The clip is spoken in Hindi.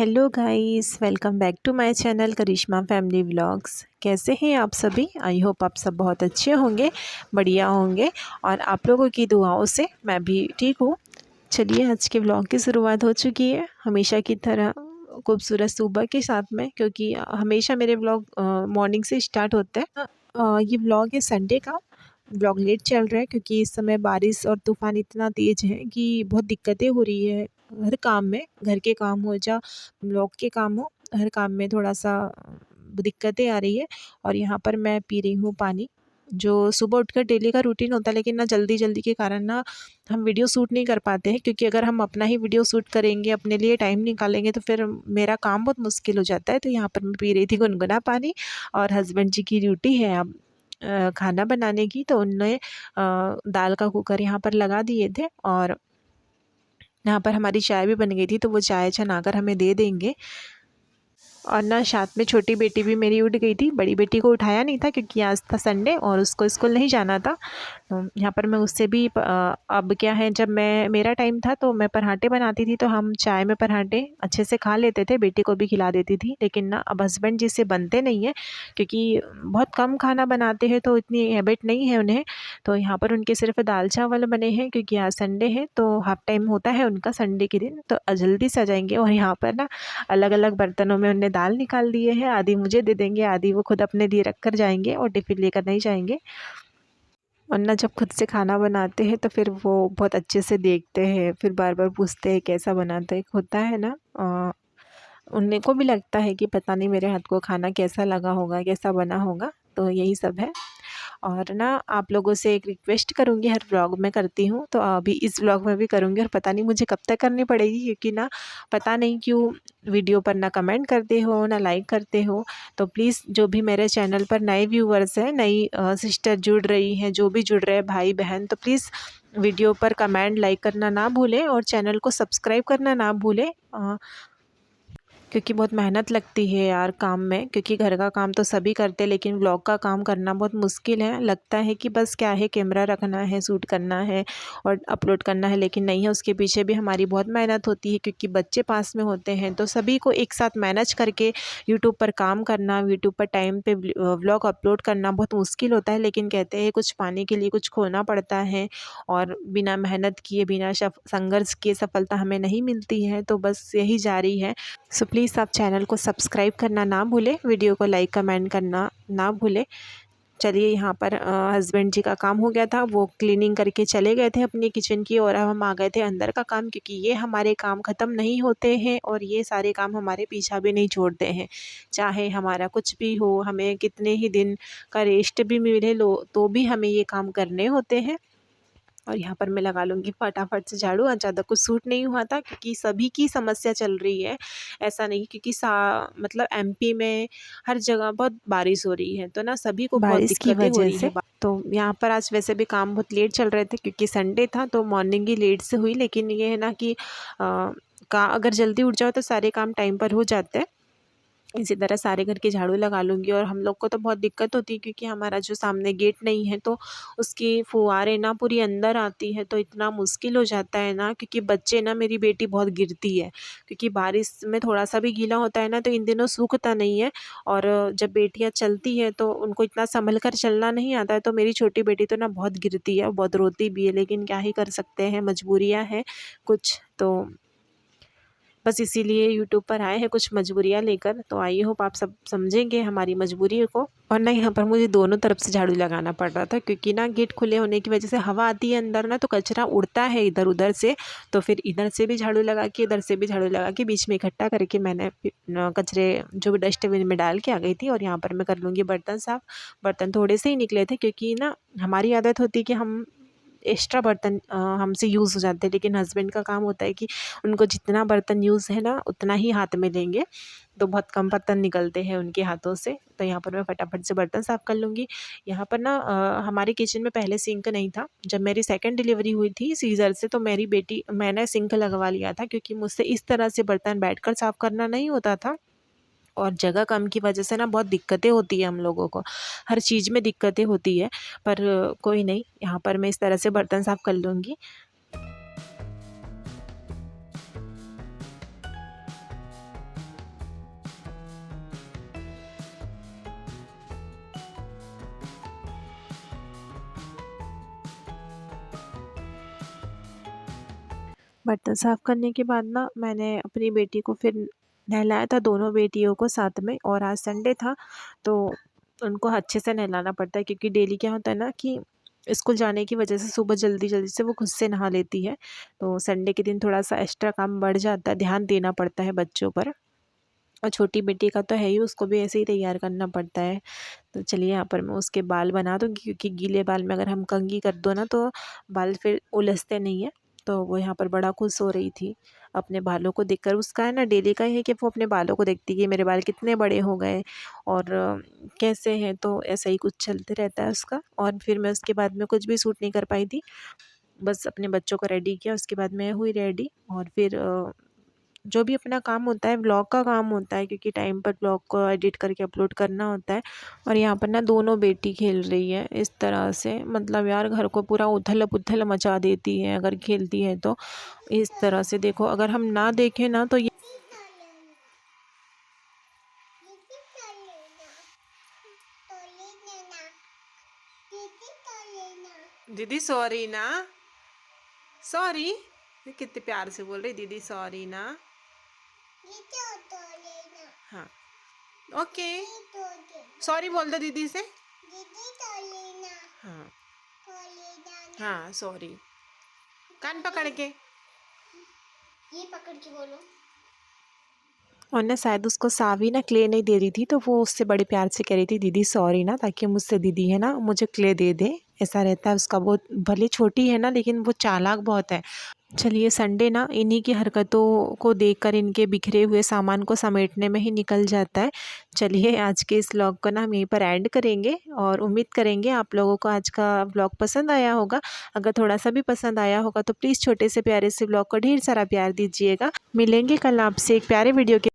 Hello guys, welcome back to my channel Karishma family vlogs. कैसे हैं आप सभी? आई होप आप सब बहुत अच्छे होंगे, बढ़िया होंगे और आप लोगों की दुआओं से मैं भी ठीक हूँ। चलिए, आज के व्लॉग की शुरुआत हो चुकी है हमेशा की तरह खूबसूरत सुबह के साथ में, क्योंकि हमेशा मेरे व्लॉग मॉर्निंग से स्टार्ट होते हैं। ये व्लॉग है संडे का। व्लॉग लेट चल रहा है क्योंकि इस समय बारिश और तूफ़ान इतना तेज़ है कि बहुत दिक्कतें हो रही है हर काम में। घर के काम हो या व्लॉग के काम हो, हर काम में थोड़ा-सा दिक्कतें आ रही है। और यहाँ पर मैं पी रही हूँ पानी, जो सुबह उठकर डेली का रूटीन होता है, लेकिन ना जल्दी-जल्दी के कारण ना हम वीडियो शूट नहीं कर पाते हैं, क्योंकि अगर हम अपना ही वीडियो शूट करेंगे, अपने लिए टाइम निकालेंगे तो फिर मेरा काम बहुत मुश्किल हो जाता है। तो यहाँ पर मैं पी रही थी गुनगुना पानी और हस्बैंड जी की ड्यूटी है अब खाना बनाने की, तो उन्होंने दाल का कुकर यहाँ पर लगा दिए थे और यहाँ पर हमारी चाय भी बन गई थी, तो वो चाय छनाकर हमें दे देंगे। और ना साथ में छोटी बेटी भी मेरी उठ गई थी। बड़ी बेटी को उठाया नहीं था क्योंकि आज था संडे और उसको स्कूल नहीं जाना था। तो यहाँ पर मैं उससे भी अब क्या है, जब मेरा टाइम था तो मैं पराठे बनाती थी, तो हम चाय में पराठे अच्छे से खा लेते थे, बेटी को भी खिला देती थी। लेकिन ना अब हस्बैंड जी से बनते नहीं हैं, क्योंकि बहुत कम खाना बनाते हैं, तो इतनी हैबिट नहीं है उन्हें। तो यहाँ पर उनके सिर्फ दाल चावल बने हैं, क्योंकि आज संडे है तो हाफ टाइम होता है उनका संडे के दिन, तो जल्दी से आ जाएंगे। और यहाँ पर ना अलग अलग बर्तनों में उन्होंने दाल निकाल दिए हैं, आधी मुझे दे देंगे, आधी वो खुद अपने लिए रख कर जाएंगे और टिफ़िन लेकर नहीं जाएंगे। वरना जब खुद से खाना बनाते हैं तो फिर वो बहुत अच्छे से देखते हैं, फिर बार बार पूछते हैं कैसा बनाते हैं, होता है ना। उन्हें को भी लगता है कि पता नहीं मेरे हाथ को खाना कैसा लगा होगा, कैसा बना होगा। तो यही सब है। और ना आप लोगों से एक रिक्वेस्ट करूँगी, हर व्लॉग में करती हूँ तो अभी इस व्लॉग में भी करूँगी, और पता नहीं मुझे कब तक करनी पड़ेगी, क्योंकि ना पता नहीं क्यों वीडियो पर ना कमेंट करते हो ना लाइक करते हो। तो प्लीज़, जो भी मेरे चैनल पर नए व्यूवर्स हैं, नई सिस्टर जुड़ रही हैं, जो भी जुड़ रहे हैं भाई बहन, तो प्लीज़ वीडियो पर कमेंट लाइक करना ना भूलें और चैनल को सब्सक्राइब करना ना भूलें। क्योंकि बहुत मेहनत लगती है यार काम में, क्योंकि घर का काम तो सभी करते हैं, लेकिन व्लॉग का काम करना बहुत मुश्किल है। लगता है कि बस क्या है, कैमरा रखना है, शूट करना है और अपलोड करना है, लेकिन नहीं है। उसके पीछे भी हमारी बहुत मेहनत होती है, क्योंकि बच्चे पास में होते हैं, तो सभी को एक साथ मैनेज करके यूट्यूब पर काम करना, यूट्यूब पर टाइम पे व्लॉग अपलोड करना बहुत मुश्किल होता है। लेकिन कहते हैं कुछ पाने के लिए कुछ खोना पड़ता है, और बिना मेहनत किए, बिना संघर्ष किए सफलता हमें नहीं मिलती है। तो बस यही जारी है। सो प्लीज़ आप चैनल को सब्सक्राइब करना ना भूलें, वीडियो को लाइक कमेंट करना ना भूलें। चलिए, यहाँ पर हस्बैंड जी का काम हो गया था, वो क्लीनिंग करके चले गए थे अपनी किचन की, और अब हम आ गए थे अंदर का काम, क्योंकि ये हमारे काम ख़त्म नहीं होते हैं और ये सारे काम हमारे पीछा भी नहीं छोड़ते हैं। चाहे हमारा कुछ भी हो, हमें कितने ही दिन का रेस्ट भी मिले लो, तो भी हमें ये काम करने होते हैं। और यहाँ पर मैं लगा लूँगी फटाफट से झाड़ू। आज ज़्यादा कुछ सूट नहीं हुआ था, क्योंकि सभी की समस्या चल रही है। ऐसा नहीं, क्योंकि मतलब एमपी में हर जगह बहुत बारिश हो रही है, तो ना सभी को बहुत बारिश की दिक्कतें हो वजह रही से। है। तो यहाँ पर आज वैसे भी काम बहुत लेट चल रहे थे, क्योंकि संडे था, तो मॉर्निंग ही लेट से हुई। लेकिन ये है ना कि का अगर जल्दी उठ जाओ तो सारे काम टाइम पर हो जाते हैं। इसी तरह सारे घर के झाड़ू लगा लूँगी। और हम लोग को तो बहुत दिक्कत होती है, क्योंकि हमारा जो सामने गेट नहीं है, तो उसकी फुहारें ना पूरी अंदर आती है, तो इतना मुश्किल हो जाता है ना, क्योंकि बच्चे ना, मेरी बेटी बहुत गिरती है, क्योंकि बारिश में थोड़ा सा भी गीला होता है ना, तो इन दिनों सूखता नहीं है। और जब बेटियाँ चलती है तो उनको इतना संभल कर चलना नहीं आता है, तो मेरी छोटी बेटी तो ना बहुत गिरती है, बहुत रोती भी है, लेकिन क्या ही कर सकते हैं, मजबूरियाँ हैं कुछ। तो बस इसीलिए यूट्यूब पर आए हैं कुछ मजबूरियाँ लेकर। तो आई होप आप सब समझेंगे हमारी मजबूरी को। और ना यहाँ पर मुझे दोनों तरफ से झाड़ू लगाना पड़ रहा था, क्योंकि ना गेट खुले होने की वजह से हवा आती है अंदर ना, तो कचरा उड़ता है इधर उधर से। तो फिर इधर से भी झाड़ू लगा के, इधर से भी झाड़ू लगा के, बीच में इकट्ठा करके मैंने कचरे जो भी डस्टबिन में डाल के आ गई थी। और यहाँ पर मैं कर लूँगी बर्तन साफ़। बर्तन थोड़े से ही निकले थे, क्योंकि ना हमारी आदत होती है कि हम एक्स्ट्रा बर्तन हमसे यूज़ हो जाते हैं, लेकिन हस्बैंड का काम होता है कि उनको जितना बर्तन यूज़ है ना, उतना ही हाथ में लेंगे, तो बहुत कम बर्तन निकलते हैं उनके हाथों से। तो यहाँ पर मैं फटाफट से बर्तन साफ़ कर लूँगी। यहाँ पर ना हमारे किचन में पहले सिंक नहीं था। जब मेरी सेकंड डिलीवरी हुई थी सीज़र से, तो मैंने सिंक लगवा लिया था, क्योंकि मुझसे इस तरह से बर्तन बैठकर साफ़ करना नहीं होता था। और जगह कम की वजह से ना बहुत दिक्कतें होती है हम लोगों को, हर चीज़ में दिक्कतें होती है। पर कोई नहीं, यहाँ पर मैं इस तरह से बर्तन साफ़ कर लूँगी। बर्तन साफ़ करने के बाद ना मैंने अपनी बेटी को फिर नहलाया था, दोनों बेटियों को साथ में। और आज संडे था तो उनको अच्छे से नहलाना पड़ता है, क्योंकि डेली क्या होता है ना कि स्कूल जाने की वजह से सुबह जल्दी-जल्दी से वो खुद से नहा लेती है। तो संडे के दिन थोड़ा-सा एक्स्ट्रा काम बढ़ जाता है, ध्यान देना पड़ता है बच्चों पर। और छोटी बेटी का तो है ही, उसको भी ऐसे ही तैयार करना पड़ता है। तो चलिए यहाँ पर मैं उसके बाल बना दूँगी, क्योंकि गीले बाल में अगर हम कंघी कर दो ना तो बाल फिर उलझते नहीं हैं। तो वो यहाँ पर बड़ा खुश हो रही थी अपने बालों को देखकर। उसका है ना डेली का ही है कि वो अपने बालों को देखती है कि मेरे बाल कितने बड़े हो गए और कैसे हैं। तो ऐसा ही कुछ चलते रहता है उसका। और फिर मैं उसके बाद में कुछ भी सूट नहीं कर पाई थी, बस अपने बच्चों को रेडी किया, उसके बाद मैं हुई रेडी। और फिर जो भी अपना काम होता है, व्लॉग का काम होता है, क्योंकि टाइम पर व्लॉग को एडिट करके अपलोड करना होता है। और यहाँ पर ना दोनों बेटी खेल रही है इस तरह से, मतलब यार घर को पूरा उथल-पुथल मचा देती है अगर खेलती है तो। इस तरह से देखो, अगर हम ना देखें ना तो ये दीदी सॉरी ना, सॉरी। ये कितने प्यार से बोल रही दीदी सॉरी ना। हाँ ओके, सॉरी बोल दो दीदी से। हाँ हाँ सॉरी, कान पकड़ के, ये पकड़ के बोलो। और ना शायद उसको सावी ना क्ले नहीं दे रही थी, तो वो उससे बड़े प्यार से कह रही थी दीदी सॉरी ना, ताकि मुझसे दीदी है ना मुझे क्ले दे दे। ऐसा रहता है उसका। वो भले छोटी है ना लेकिन वो चालाक बहुत है। चलिए संडे ना इन्हीं की हरकतों को देखकर, इनके बिखरे हुए सामान को समेटने में ही निकल जाता है। चलिए आज के इस व्लॉग को ना हम यहीं पर एंड करेंगे, और उम्मीद करेंगे आप लोगों को आज का व्लॉग पसंद आया होगा। अगर थोड़ा सा भी पसंद आया होगा तो प्लीज़ छोटे से प्यारे से व्लॉग को ढेर सारा प्यार दीजिएगा। मिलेंगे कल आपसे एक प्यारे वीडियो के